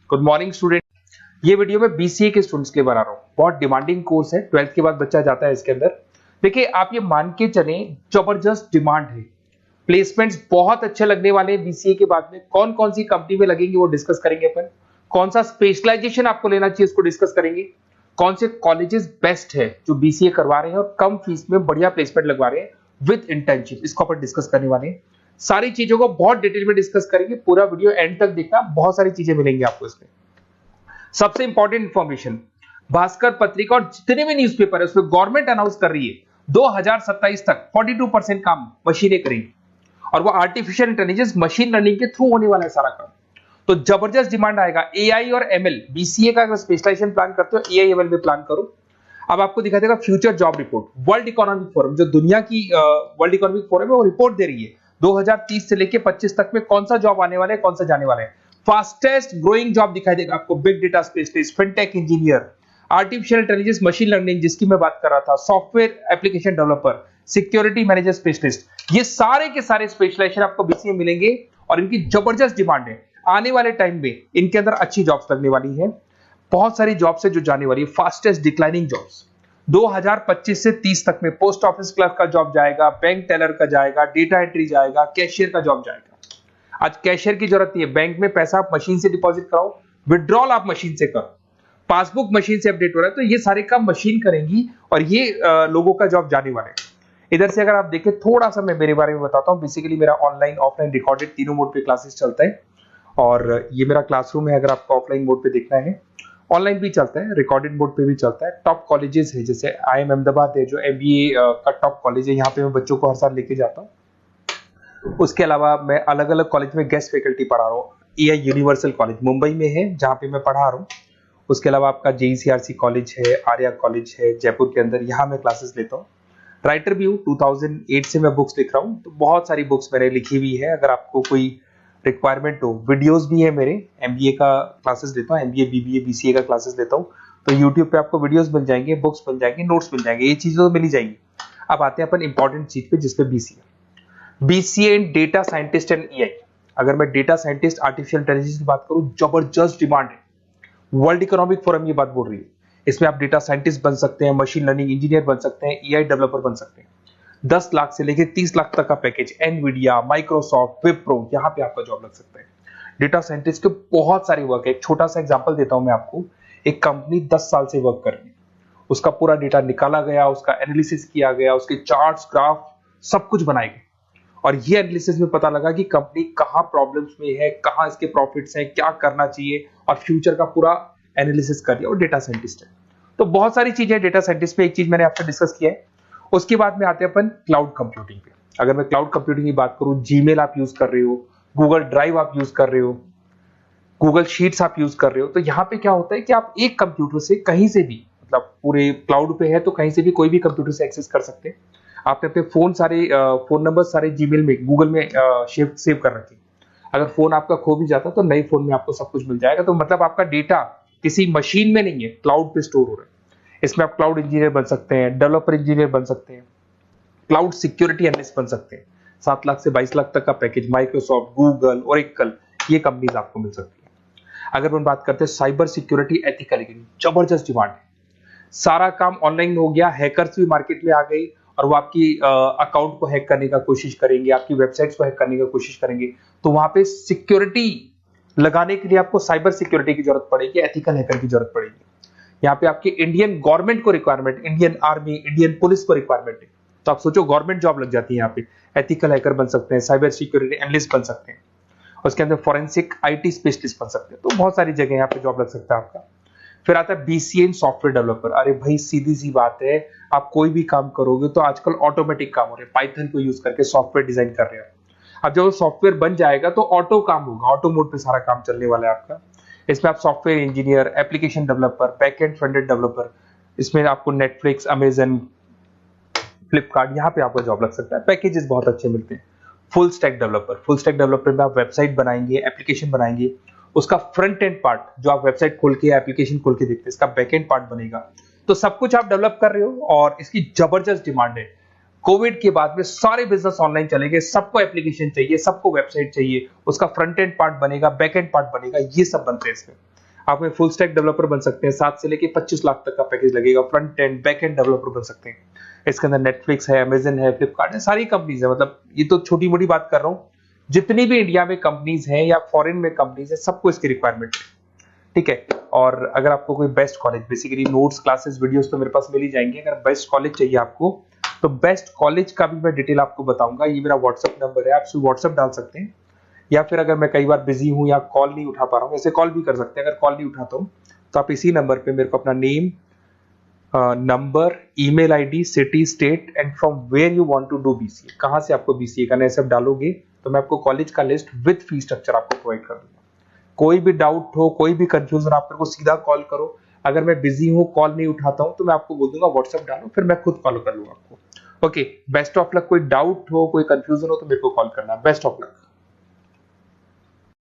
Good morning student. ये video मैं BCA के स्टूडेंट्स के लिए बना रहा हूँ। बहुत डिमांडिंग कोर्स है, 12th के बाद बच्चा जाता है इसके अंदर। देखिए आप ये मान के चले, जबरदस्त डिमांड है, प्लेसमेंट्स बहुत अच्छे लगने वाले हैं बीसीए के बाद में। कौन कौन सी कंपनी में लगेंगे वो डिस्कस करेंगे अपन। कौन सा स्पेशलाइजेशन आपको लेना चाहिए उसको डिस्कस करेंगे। कौन से कॉलेजेस बेस्ट है जो बीसीए करवा रहे हैं और कम फीस में बढ़िया प्लेसमेंट लगवा रहे हैं विद इंटर्नशिप, इसको अपन डिस्कस करने वाले हैं। सारी चीजों को बहुत डिटेल में डिस्कस करेंगे। पूरा वीडियो एंड तक देखना, बहुत सारी चीजें मिलेंगी आपको इसमें। सबसे इंपॉर्टेंट इंफॉर्मेशन, भास्कर पत्रिका और जितने भी न्यूज़पेपर है उसमें गवर्नमेंट अनाउंस कर रही है 2027 तक 42% काम मशीनें करेंगी और वो आर्टिफिशियल इंटेलिजेंस मशीन लर्निंग के थ्रू होने वाला है सारा काम। तो जबरदस्त डिमांड आएगा। एआई और एमएल, बीसीए का अगर स्पेशलाइजेशन प्लान करते हो एआई एमएल में प्लान करो। अब आपको दिखा देगा future job report, world economic forum, जो दुनिया की वर्ल्ड इकोनॉमिक फोरम है वो रिपोर्ट दे रही है 2030 से लेके 25 तक में कौन सा जॉब आने वाला है, कौन सा जाने वाला है। फास्टेस्ट ग्रोइंग जॉब दिखाई देगा आपको, big data specialist, fintech engineer, artificial intelligence machine learning जिसकी मैं बात कर रहा था, software application developer, security manager specialist, ये सारे के सारे स्पेशलाइजेशन आपको बीसीए में मिलेंगे और इनकी जबरदस्त डिमांड है। आने वाले टाइम में इनके अंदर अच्छी जॉब्स लगने वाली है, बहुत सारी जॉब्स है जो जाने वाली है। फास्टेस्ट डिक्लाइनिंग जॉब्स 2025 से 30 तक में पोस्ट ऑफिस क्लर्क का जॉब जाएगा, बैंक टेलर का जाएगा, डेटा एंट्री जाएगा, कैशियर का जॉब जाएगा। आज कैशियर की जरूरत नहीं है, बैंक में पैसा आप मशीन से डिपॉजिट कराओ, विड्रॉल आप मशीन से करो, पासबुक मशीन से अपडेट हो रहा है, तो ये सारे काम मशीन करेंगी और ये लोगों का जॉब जाने वाला है। इधर से अगर आप देखें थोड़ा सा मैं मेरे बारे में बताता हूँ। बेसिकली मेरा ऑनलाइन ऑफलाइन रिकॉर्डेड तीनों मोड पे क्लासेस चलता है और ये मेरा क्लासरूम है। अगर आपको ऑफलाइन मोड पे देखना है, ऑनलाइन भी चलता है, रिकॉर्डेड मोड पे भी चलता है। टॉप कॉलेजेस है, जैसे IIM अहमदाबाद है जो MBA का टॉप कॉलेज है, यहाँ पे मैं बच्चों को हर साल लेके जाता हूँ। उसके अलावा मैं अलग अलग कॉलेज में गेस्ट फैकल्टी पढ़ा रहा हूँ। AI यूनिवर्सल कॉलेज मुंबई में है जहाँ पे मैं पढ़ा रहा हूँ। उसके अलावा आपका JECRC कॉलेज है, आर्या कॉलेज है जयपुर के अंदर, यहाँ मैं क्लासेस लेता हूँ। राइटर भी हूँ, 2008 से मैं बुक्स लिख रहा हूँ, तो बहुत सारी बुक्स मैंने लिखी हुई है। अगर आपको कोई रिक्वायरमेंट हो, वीडियोस भी है मेरे, MBA का क्लासेस लेता हूँ, MBA BBA BCA का क्लासेस लेता हूँ, तो यूट्यूब पे आपको वीडियोस मिल जाएंगे, बुक्स मिल जाएंगे, नोट्स मिल जाएंगे, ये चीजें तो मिल ही जाएंगी। अब आते हैं अपन इंपॉर्टेंट चीज पे जिसपे BCA in data scientist and EI। अगर मैं डेटा साइंटिस्ट आर्टिफिशियल इंटेलिजेंस की बात करूं, जबरदस्त डिमांड है। वर्ल्ड इकोनॉमिक फोरम ये बात बोल रही है। इसमें आप डेटा साइंटिस्ट बन सकते हैं, मशीन लर्निंग इंजीनियर बन सकते हैं, EI डेवलपर बन सकते हैं। 10 लाख से लेकर 30 लाख तक का पैकेज, एनवीडिया, माइक्रोसॉफ्ट, विप्रो, यहाँ पे आपका जॉब लग सकता है। डेटा साइंटिस्ट के बहुत सारे वर्क है। एक छोटा सा एग्जांपल देता हूं मैं आपको। एक कंपनी 10 साल से वर्क कर रही है, उसका पूरा डेटा निकाला गया, उसका एनालिसिस किया गया, उसके चार्ट्स, ग्राफ सब कुछ बनाए गए और ये एनालिसिस में पता लगा कि कंपनी कहां प्रॉब्लम्स में है, कहां इसके प्रॉफिट्स हैं, क्या करना चाहिए और फ्यूचर का पूरा एनालिसिस कर दिया। और डेटा साइंटिस्ट है, तो बहुत सारी चीजें डेटा साइंटिस्ट पे। एक चीज मैंने आपसे डिस्कस किया है। उसके बाद में आते हैं अपन क्लाउड कंप्यूटिंग पे। अगर मैं क्लाउड कंप्यूटिंग की बात करूं, जीमेल आप यूज कर रहे हो, गूगल ड्राइव आप यूज कर रहे हो, गूगल शीट्स आप यूज कर रहे हो, तो यहाँ पे क्या होता है कि आप एक कंप्यूटर से कहीं से भी, मतलब पूरे क्लाउड पे है तो कहीं से भी कोई भी कंप्यूटर से एक्सेस कर सकते हैं। आपने अपने फोन फोन नंबर सारे जीमेल में, गूगल में सेव कर रखे। अगर फोन आपका खो भी जाता तो नए फोन में आपको सब कुछ मिल जाएगा। तो मतलब आपका डेटा किसी मशीन में नहीं है, क्लाउड पे स्टोर हो रहा है। इसमें आप क्लाउड इंजीनियर बन सकते हैं, डेवलपर इंजीनियर बन सकते हैं, क्लाउड सिक्योरिटी एनालिस्ट बन सकते हैं। 7 लाख से 22 लाख तक का पैकेज, माइक्रोसॉफ्ट, गूगल, ओरेकल, ये कंपनीज आपको मिल सकती है। अगर हम बात करते हैं साइबर सिक्योरिटी एथिकल, जबरदस्त डिमांड है। सारा काम ऑनलाइन हो गया, हैकर्स भी मार्केट में आ गई और वो आपकी अकाउंट को हैक करने का कोशिश करेंगे, आपकी वेबसाइट्स को हैक करने की कोशिश करेंगे। तो वहां पे सिक्योरिटी लगाने के लिए आपको साइबर सिक्योरिटी की जरूरत पड़ेगी, एथिकल हैकर की जरूरत पड़ेगी। यहाँ पे आपकी इंडियन गवर्नमेंट को requirement, Indian army, Indian police को रिक्वायरमेंट है। तो आप सोचो गवर्नमेंट जॉब लग जाती है यहाँ पे। एथिकल हैकर बन सकते हैं, साइबर सिक्योरिटी एनालिस्ट बन सकते हैं, उसके अंदर फॉरेंसिक IT स्पेशलिस्ट बन सकते हैं। तो बहुत सारी जगह यहाँ पे जॉब लग सकता है आपका। फिर आता है BCA इन सॉफ्टवेयर डेवलपर। अरे भाई सीधी सी बात है, आप कोई भी काम करोगे तो आजकल ऑटोमेटिक काम हो रहे हैं, पाइथन को यूज करके सॉफ्टवेयर डिजाइन कर रहे हैं। अब जब सॉफ्टवेयर बन जाएगा तो ऑटो काम होगा, ऑटो मोड पे सारा काम चलने वाला है आपका। इसमें आप software engineer, application developer, backend front-end developer, इसमें आपको नेटफ्लिक्स, अमेजन, फ्लिपकार्ट, यहाँ पे आपका जॉब लग सकता है। पैकेजेस बहुत अच्छे मिलते हैं। फुल स्टैक डेवलपर में आप वेबसाइट बनाएंगे, एप्लीकेशन बनाएंगे, उसका फ्रंट एंड पार्ट जो आप वेबसाइट खोल के एप्लीकेशन खोल के देखते हैं, इसका बैक एंड पार्ट बनेगा। तो सब कुछ आप डेवलप कर रहे हो और इसकी जबरदस्त डिमांड है। कोविड के बाद में सारे बिजनेस ऑनलाइन चलेंगे, सबको एप्लीकेशन चाहिए, सबको वेबसाइट चाहिए, उसका फ्रंट एंड पार्ट बनेगा, बैक एंड पार्ट बनेगा, ये सब बनते हैं इसमें। आप में फुल स्टैक डेवलपर बन सकते हैं, 7 से लेके 25 लाख तक का पैकेज लगेगा। Front end back end developer बन सकते हैं। इसके अंदर नेटफ्लिक्स है, अमेजन है, फ्लिपकार्ट है, सारी कंपनीज है। मतलब ये तो छोटी मोटी बात कर रहा हूँ, जितनी भी इंडिया में कंपनीज हैं या फॉरेन में कंपनीज है, सबको इसकी रिक्वायरमेंट है, ठीक है। और अगर आपको कोई best college, basically notes, classes, videos तो मेरे पास मिल ही जाएंगे। अगर बेस्ट कॉलेज चाहिए आपको, तो बेस्ट कॉलेज का भी मैं डिटेल आपको बताऊंगा। ये मेरा व्हाट्सएप नंबर है, आप व्हाट्सएप डाल सकते हैं, या फिर अगर मैं कई बार बिजी हूं या कॉल नहीं उठा पा रहा हूं, ऐसे कॉल भी कर सकते हैं। अगर कॉल नहीं उठाता हूं तो आप इसी नंबर पे मेरे को अपना name, number, email ID, city, state and from where you want to do BCA, कहां से आपको बीसीए करना है, सब डालोगे तो मैं आपको कॉलेज का लिस्ट विद फी स्ट्रक्चर आपको प्रोवाइड कर दूंगा। कोई भी डाउट हो, कोई भी कंफ्यूजन, आप मेरे को सीधा कॉल करो। अगर मैं बिजी हूं, कॉल नहीं उठाता हूं, तो मैं आपको बोल दूंगा व्हाट्सएप डालो, फिर मैं खुद कॉल कर लूंगा आपको। Okay, best of luck. कोई डाउट हो, कोई कंफ्यूजन हो तो मेरे को कॉल करना। Best of luck.